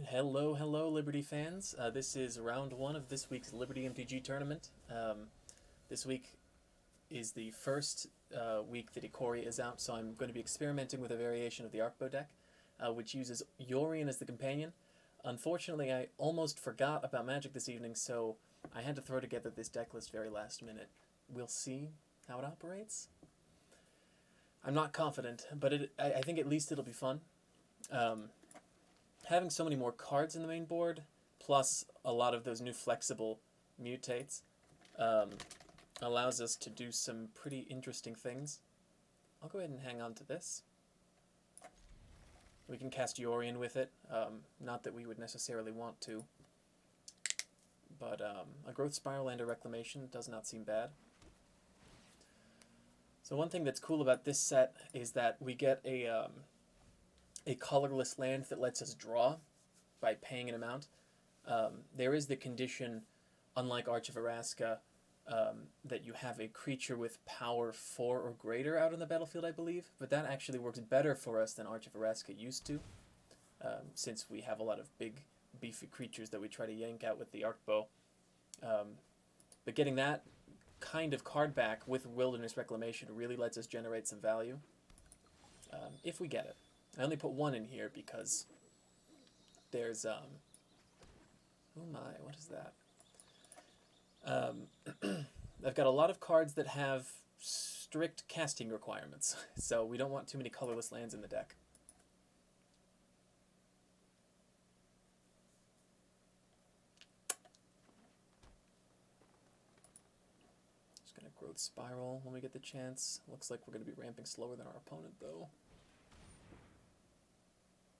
Hello, hello, Liberty fans. This is round one of this week's Liberty MTG tournament. This week is the first week that Ikoria is out, so I'm going to be experimenting with a variation of the Arkbow deck, which uses Yorion as the companion. Unfortunately, I almost forgot about Magic this evening, so I had to throw together this deck list very last minute. We'll see how it operates. I'm not confident, but I think at least it'll be fun. Having so many more cards in the main board, plus a lot of those new flexible mutates, allows us to do some pretty interesting things. I'll go ahead and hang on to this. We can cast Yorion with it, not that we would necessarily want to, but a Growth Spiral and a Reclamation does not seem bad. So one thing that's cool about this set is that we get a colorless land that lets us draw by paying an amount. There is the condition, unlike Arch of Araska, that you have a creature with power 4 or greater out on the battlefield, I believe, but that actually works better for us than Arch of Araska used to, since we have a lot of big, beefy creatures that we try to yank out with the Arkbow. But getting that kind of card back with Wilderness Reclamation really lets us generate some value, if we get it. I only put one in here because there's, oh my, what is that? I've got a lot of cards that have strict casting requirements, so we don't want too many colorless lands in the deck. Just gonna Growth Spiral when we get the chance. Looks like we're gonna be ramping slower than our opponent, though.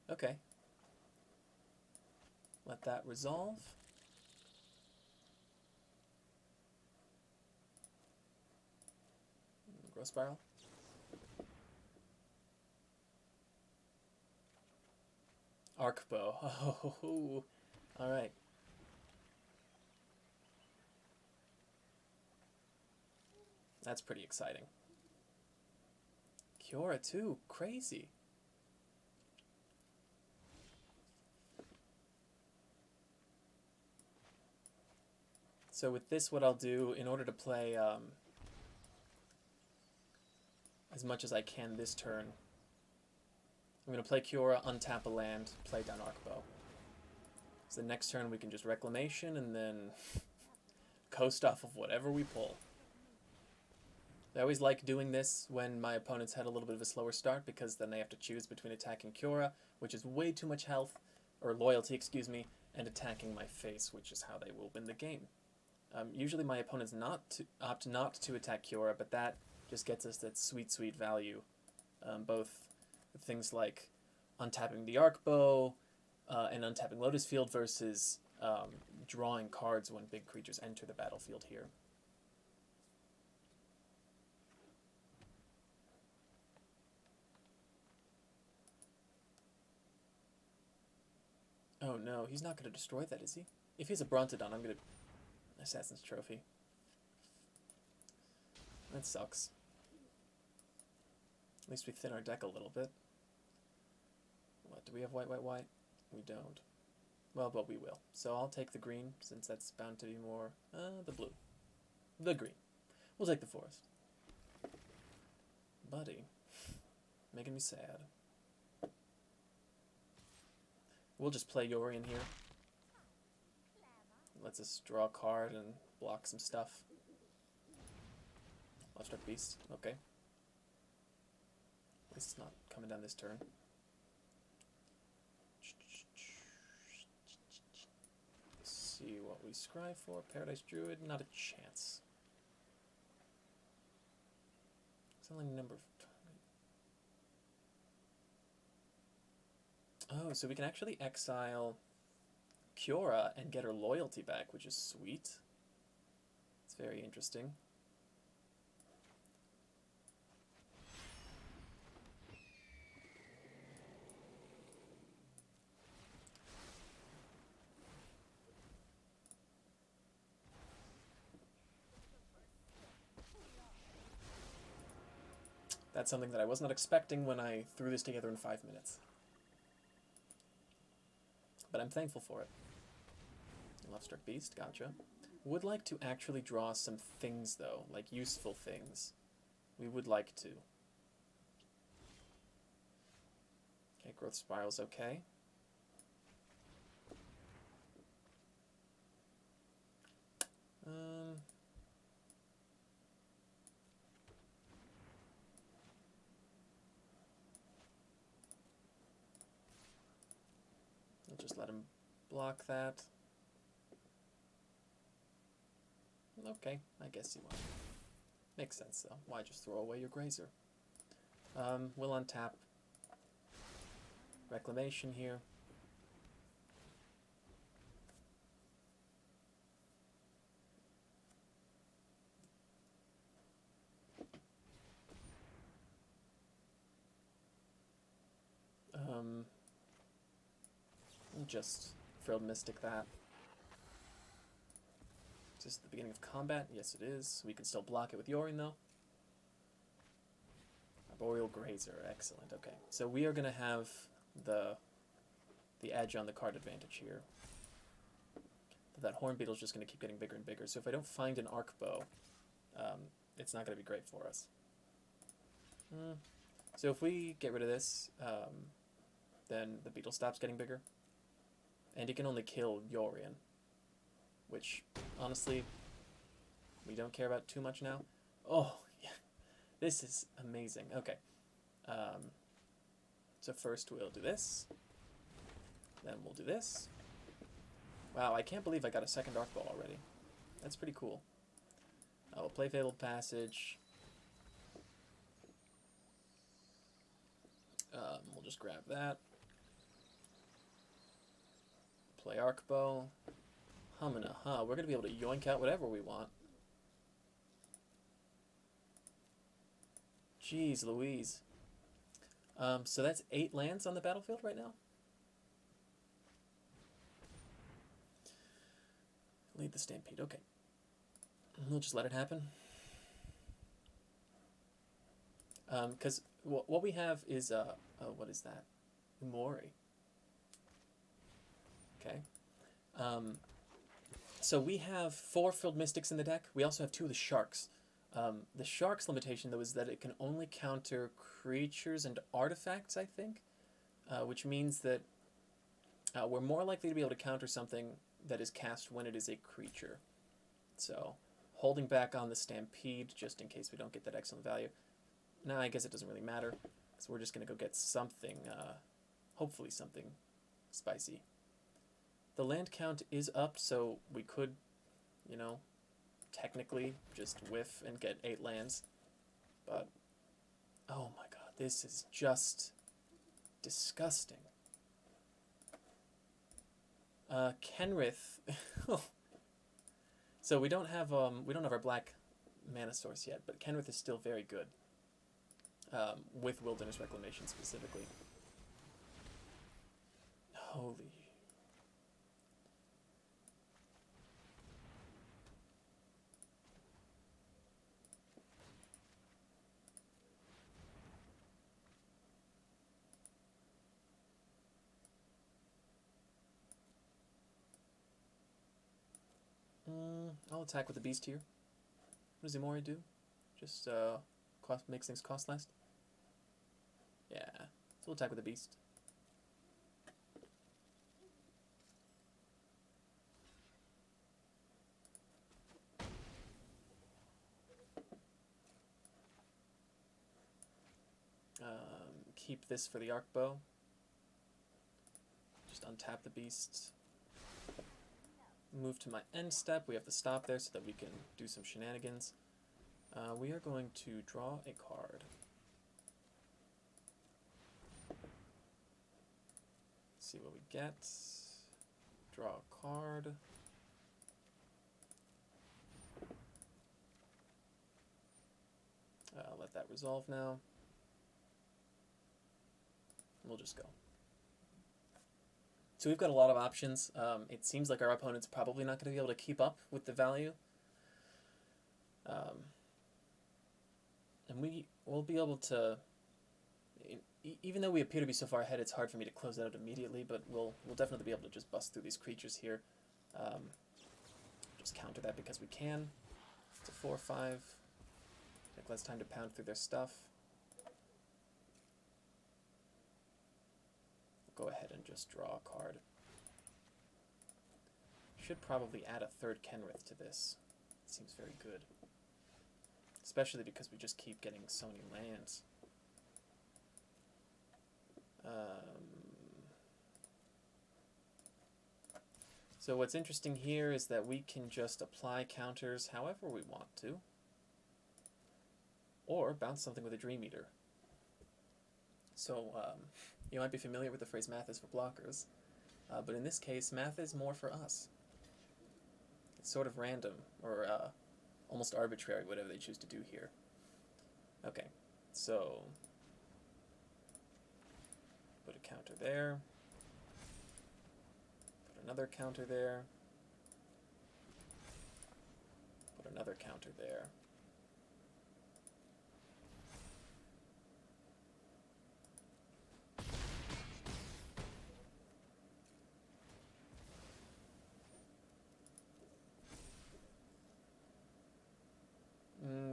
Okay. Let that resolve. Growth Spiral. Arkbow. Oh, alright. That's pretty exciting. Kiora too. Crazy. So with this, what I'll do, in order to play as much as I can this turn, I'm going to play Kiora, untap a land, play down Arkbow. So the next turn we can just Reclamation and then coast off of whatever we pull. I always like doing this when my opponents had a little bit of a slower start, because then they have to choose between attacking Kiora, which is way too much health, or loyalty, excuse me, and attacking my face, which is how they will win the game. Usually my opponents opt not to attack Kiora, but that just gets us that sweet, sweet value. Both things like untapping the Arkbow and untapping Lotus Field versus drawing cards when big creatures enter the battlefield here. Oh no, he's not going to destroy that, is he? If he's a Brontodon, I'm going to... Assassin's Trophy. That sucks. At least we thin our deck a little bit. What, do we have white, white, white? We don't. Well, but we will. So I'll take the green, since that's bound to be more... the blue. The green. We'll take the forest. Buddy. Making me sad. We'll just play Yorion here. Lets us draw a card and block some stuff. Left Beast. Okay. At least it's not coming down this turn. Let's see what we scry for. Paradise Druid, not a chance. It's only number... Oh, so we can actually exile Kiora and get her loyalty back, which is sweet. It's very interesting. That's something that I was not expecting when I threw this together in 5 minutes. but I'm thankful for it. Lovestruck Beast, gotcha. Would like to actually draw some things, though, like useful things. We would like to. Okay, Growth Spiral's okay. I'll just let him block that. Okay, I guess he won't. Makes sense, though. Why just throw away your Grazer? We'll untap Reclamation here. We'll just Frilled Mystic that. Is this the beginning of combat? Yes, it is. We can still block it with Yorion, though. Arboreal Grazer, excellent. Okay, so we are going to have the edge on the card advantage here. But that Hornbeetle's just going to keep getting bigger and bigger. So if I don't find an Arkbow, it's not going to be great for us. So if we get rid of this, then the beetle stops getting bigger. And he can only kill Yorion, which, honestly, we don't care about too much now. Oh, yeah. This is amazing. Okay. So first we'll do this. Then we'll do this. Wow, I can't believe I got a second Arkbow already. That's pretty cool. We'll play Fabled Passage. We'll just grab that. Play Arkbow. Humana, huh? We're going to be able to yoink out whatever we want. Jeez Louise. So that's 8 lands on the battlefield right now? Lead the Stampede, okay. We'll just let it happen. Because what we have is, what is that? Umori. Okay. So we have 4 Frilled Mystics in the deck. We also have 2 of the Sharks. The Shark's limitation, though, is that it can only counter creatures and artifacts, I think. Which means that we're more likely to be able to counter something that is cast when it is a creature. So, holding back on the Stampede, just in case we don't get that excellent value. Now, I guess it doesn't really matter, because we're just going to go get something, hopefully something spicy. The land count is up, so we could, you know, technically just whiff and get 8 lands. But, oh my god, this is just disgusting. Kenrith. So we don't have our black mana source yet, but Kenrith is still very good. With Wilderness Reclamation specifically. Holy. I'll attack with the beast here. What does Umori do? Just makes things cost less? Yeah, so we'll attack with the beast. Keep this for the Arkbow. Just untap the beast. Move to my end step. We have to stop there so that we can do some shenanigans. We are going to draw a card. See what we get. Draw a card. Let that resolve now. We'll just go. So we've got a lot of options. It seems like our opponent's probably not going to be able to keep up with the value. And we will be able to, even though we appear to be so far ahead, it's hard for me to close it out immediately, but we'll definitely be able to just bust through these creatures here. Just counter that because we can. It's a 4/5. Take less time to pound through their stuff. Go ahead and just draw a card. Should probably add a third Kenrith to this. It seems very good. Especially because we just keep getting so many lands. So what's interesting here is that we can just apply counters however we want to. Or bounce something with a Dream Eater. So you might be familiar with the phrase math is for blockers. But in this case, math is more for us. It's sort of random, or almost arbitrary, whatever they choose to do here. Okay, so put a counter there. Put another counter there. Put another counter there.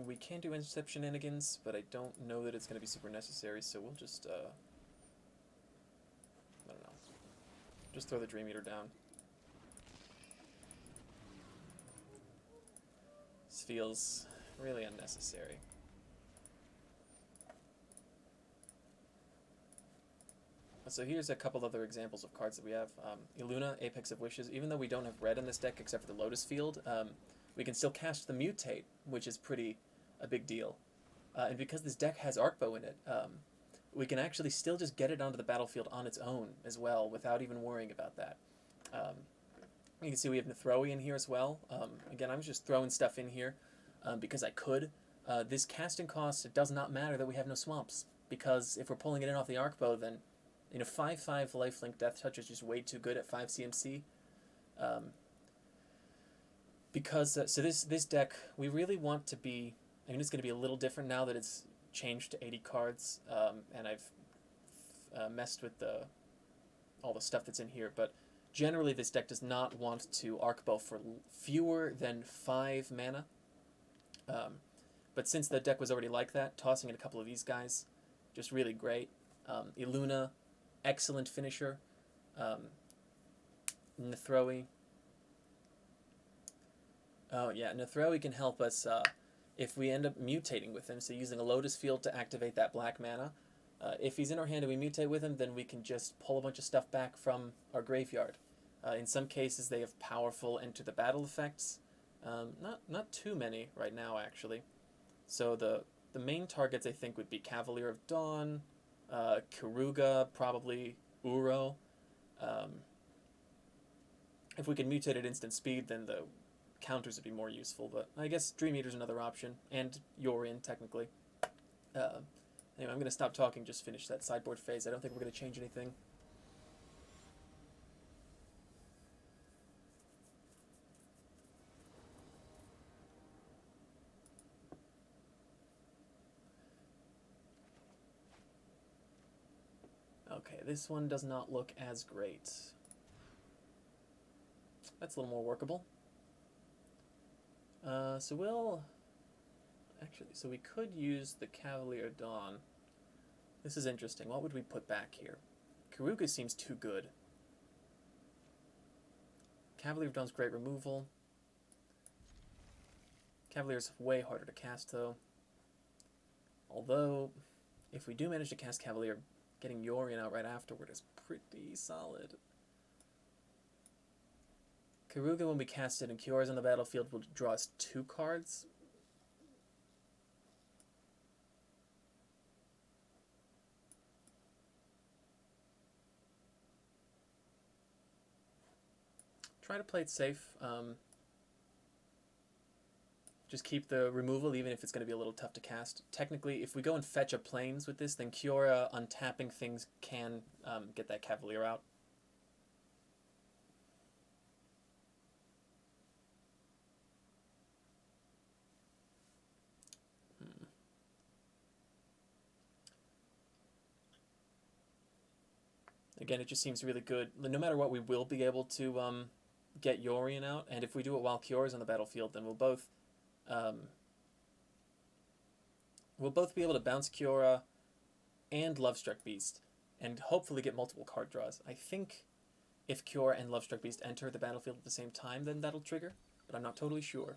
We can do intercept shenanigans, but I don't know that it's going to be super necessary, so we'll just, I don't know, just throw the Dream Eater down. This feels really unnecessary. So here's a couple other examples of cards that we have. Illuna, Apex of Wishes. Even though we don't have red in this deck except for the Lotus Field, we can still cast the Mutate, which is a big deal. And because this deck has Arkbow in it, we can actually still just get it onto the battlefield on its own as well without even worrying about that. You can see we have Nethroe in here as well. Again, I was just throwing stuff in here because I could. This casting cost, it does not matter that we have no swamps, because if we're pulling it in off the Arkbow, then 5/5 lifelink Death Touch is just way too good at 5 CMC. Because so this deck, we really want to be. I mean, it's going to be a little different now that it's changed to 80 cards, and I've messed with all the stuff that's in here. But generally, this deck does not want to Arkbow for fewer than 5 mana. But since the deck was already like that, tossing in a couple of these guys, just really great. Illuna, excellent finisher. Nethroe. Oh yeah, Nethroe can help us if we end up mutating with him, so using a Lotus Field to activate that black mana. If he's in our hand and we mutate with him, then we can just pull a bunch of stuff back from our graveyard. In some cases, they have powerful enter the battle effects. Not too many right now, actually. So the main targets, I think, would be Cavalier of Dawn, Kiruga, probably Uro. If we can mutate at instant speed, then the counters would be more useful, but I guess Dream Eater's another option, and Yorin, technically. Anyway, I'm going to stop talking, just finish that sideboard phase. I don't think we're going to change anything. Okay, this one does not look as great. That's a little more workable. So we could use the Cavalier Dawn. This is interesting. What would we put back here? Kiruga seems too good. Cavalier of Dawn's great removal. Cavalier's way harder to cast, though. Although, if we do manage to cast Cavalier, getting Yorin out right afterward is pretty solid. Kiruga, when we cast it and Kyora's on the battlefield, will draw us 2 cards. Try to play it safe. Just keep the removal, even if it's going to be a little tough to cast. Technically, if we go and fetch a plains with this, then Kiora untapping things can get that Cavalier out. Again, it just seems really good. No matter what, we will be able to get Yorion out, and if we do it while Kyora's on the battlefield, then we'll both be able to bounce Kiora and Lovestruck Beast, and hopefully get multiple card draws. I think if Kiora and Lovestruck Beast enter the battlefield at the same time, then that'll trigger, but I'm not totally sure.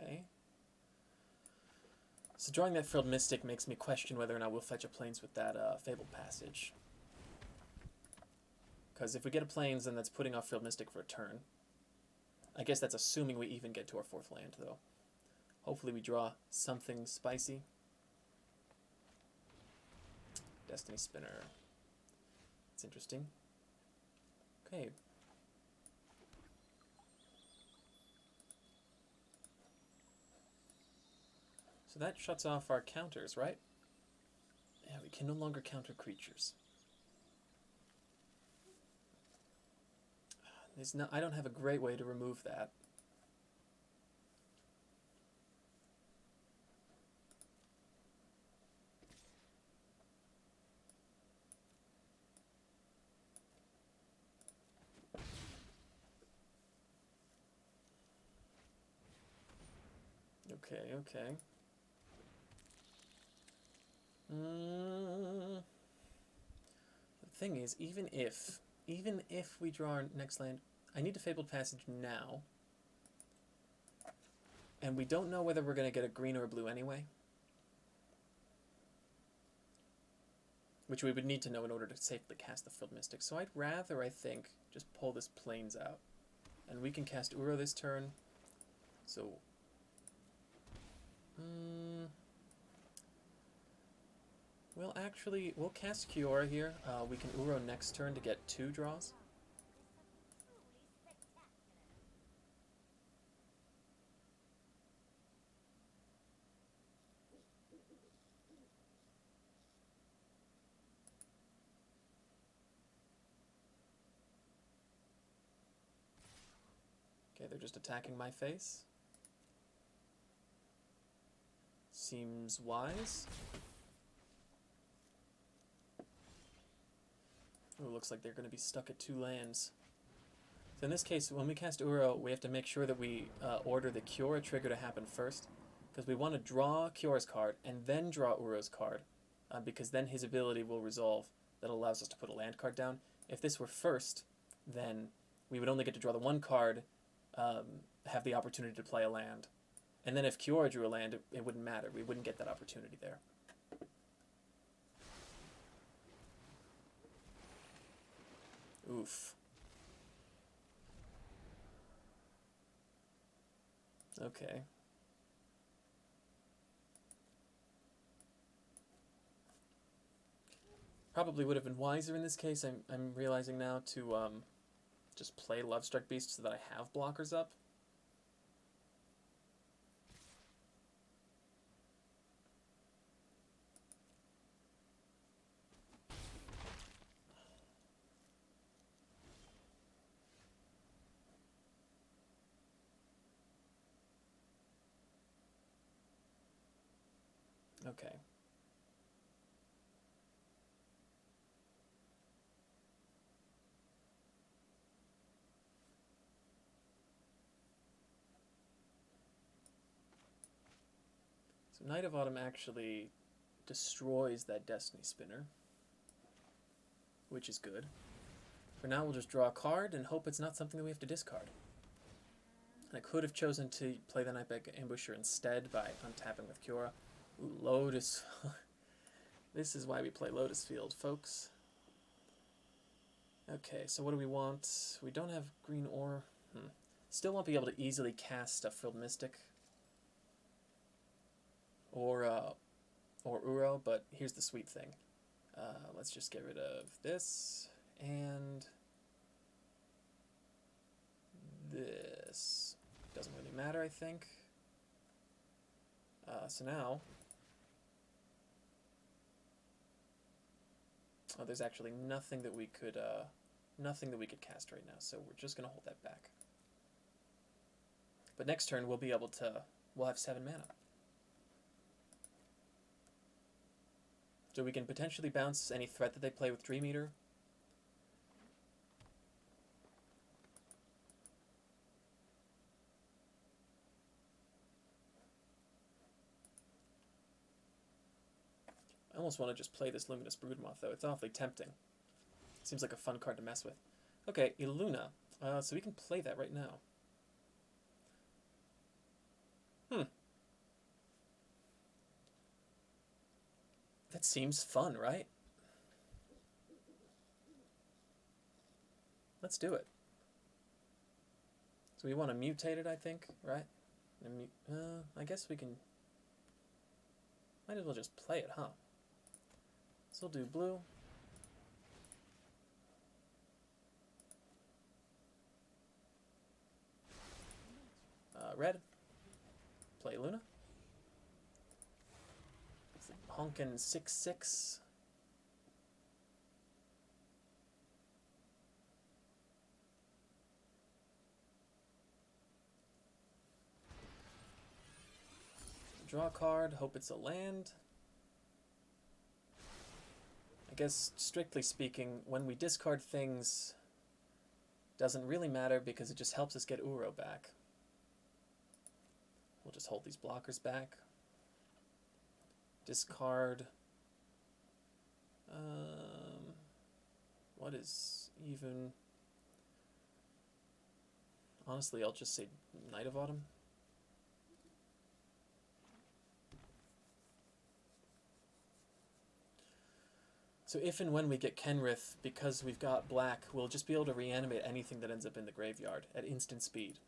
Okay. So drawing that Frilled Mystic makes me question whether or not we'll fetch a Plains with that Fabled Passage. Because if we get a Plains, then that's putting off Frilled Mystic for a turn. I guess that's assuming we even get to our 4th land, though. Hopefully we draw something spicy. Destiny Spinner. It's interesting. Okay. So that shuts off our counters, right? Yeah, we can no longer counter creatures. I don't have a great way to remove that. Okay. The thing is, even if we draw our next land, I need a Fabled Passage now. And we don't know whether we're going to get a green or a blue anyway. Which we would need to know in order to safely cast the Frilled Mystic. So I'd rather, I think, just pull this Plains out. And we can cast Uro this turn. So... we'll cast Kiora here. We can Uro next turn to get 2 draws. Okay, they're just attacking my face. Seems wise. Oh, looks like they're going to be stuck at 2 lands. So in this case, when we cast Uro, we have to make sure that we order the Kiora trigger to happen first, because we want to draw Kiora's card and then draw Uro's card, because then his ability will resolve. That allows us to put a land card down. If this were first, then we would only get to draw the 1 card, have the opportunity to play a land. And then if Kiora drew a land, it wouldn't matter. We wouldn't get that opportunity there. Oof. Okay. Probably would have been wiser in this case. I'm realizing now to just play Lovestruck Beast so that I have blockers up. Okay. So Knight of Autumn actually destroys that Destiny Spinner, which is good. For now, we'll just draw a card and hope it's not something that we have to discard. And I could have chosen to play the Nightbag Ambusher instead by untapping with Kiora. Ooh, Lotus. This is why we play Lotus Field, folks. Okay, so what do we want? We don't have green ore. Still won't be able to easily cast a Frilled Mystic. Or Uro, but here's the sweet thing. Let's just get rid of this and this. Doesn't really matter, I think. So now... Oh, there's actually nothing that we could nothing that we could cast right now, so we're just going to hold that back. But next turn we'll be able to, we'll have 7 mana. So we can potentially bounce any threat that they play with Dream Eater. I almost want to just play this Luminous Broodmoth, though. It's awfully tempting. Seems like a fun card to mess with. Okay, Illuna. So we can play that right now. That seems fun, right? Let's do it. So we want to mutate it, I think, right? I guess we can... Might as well just play it, huh? So we'll do blue. Red. Play Luna. Honkin' 6/6. Draw a card, hope it's a land. I guess, strictly speaking, when we discard things, doesn't really matter because it just helps us get Uro back. We'll just hold these blockers back. Discard. What is even... Honestly, I'll just say Night of Autumn. So if and when we get Kenrith, because we've got black, we'll just be able to reanimate anything that ends up in the graveyard at instant speed.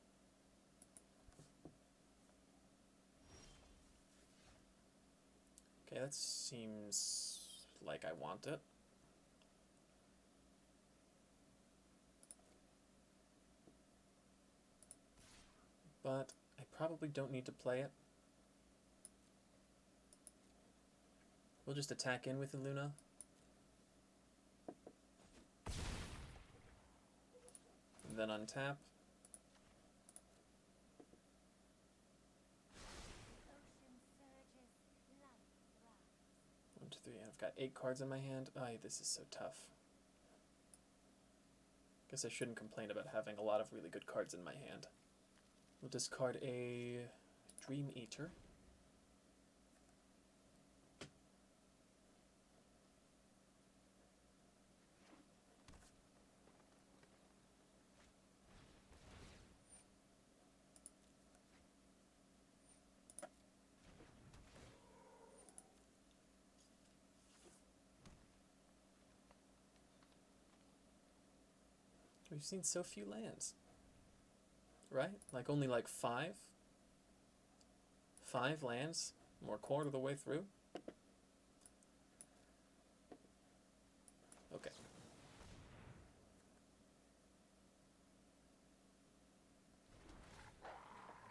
Okay, that seems like I want it. But I probably don't need to play it. We'll just attack in with Illuna. And then untap. 1, 2, 3, and I've got 8 cards in my hand. Ay, this is so tough. Guess I shouldn't complain about having a lot of really good cards in my hand. We'll discard a Dream Eater. We've seen so few lands. Right? Like only like 5? 5 lands? More quarter of the way through? Okay.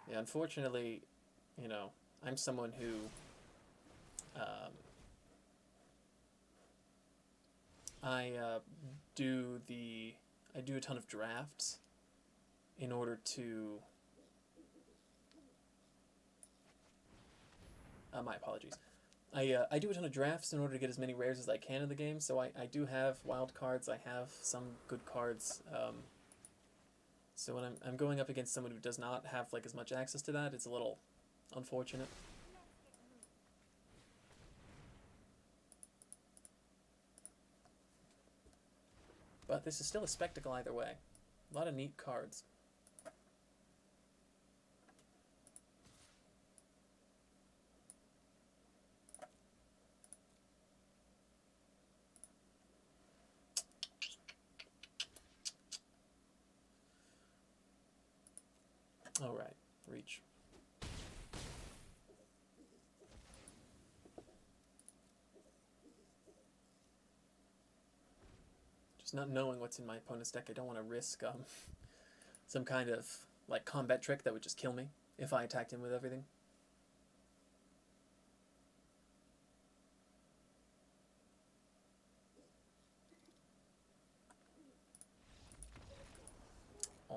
Yeah, unfortunately, you know, I'm someone who I do a ton of drafts in order to my apologies. I do a ton of drafts in order to get as many rares as I can in the game, so I do have wild cards, I have some good cards. So when I'm going up against someone who does not have like as much access to that, it's a little unfortunate. But this is still a spectacle either way. A lot of neat cards. Alright, reach. Just not knowing what's in my opponent's deck, I don't want to risk some kind of like combat trick that would just kill me if I attacked him with everything.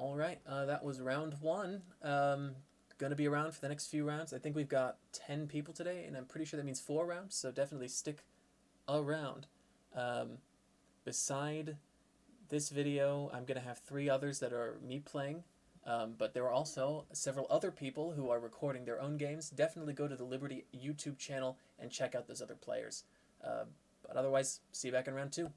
All right, that was round one. Going to be around for the next few rounds. I think we've got 10 people today, and I'm pretty sure that means 4 rounds, so definitely stick around. Beside this video, I'm going to have 3 others that are me playing, but there are also several other people who are recording their own games. Definitely go to the Liberty YouTube channel and check out those other players. But otherwise, see you back in round 2.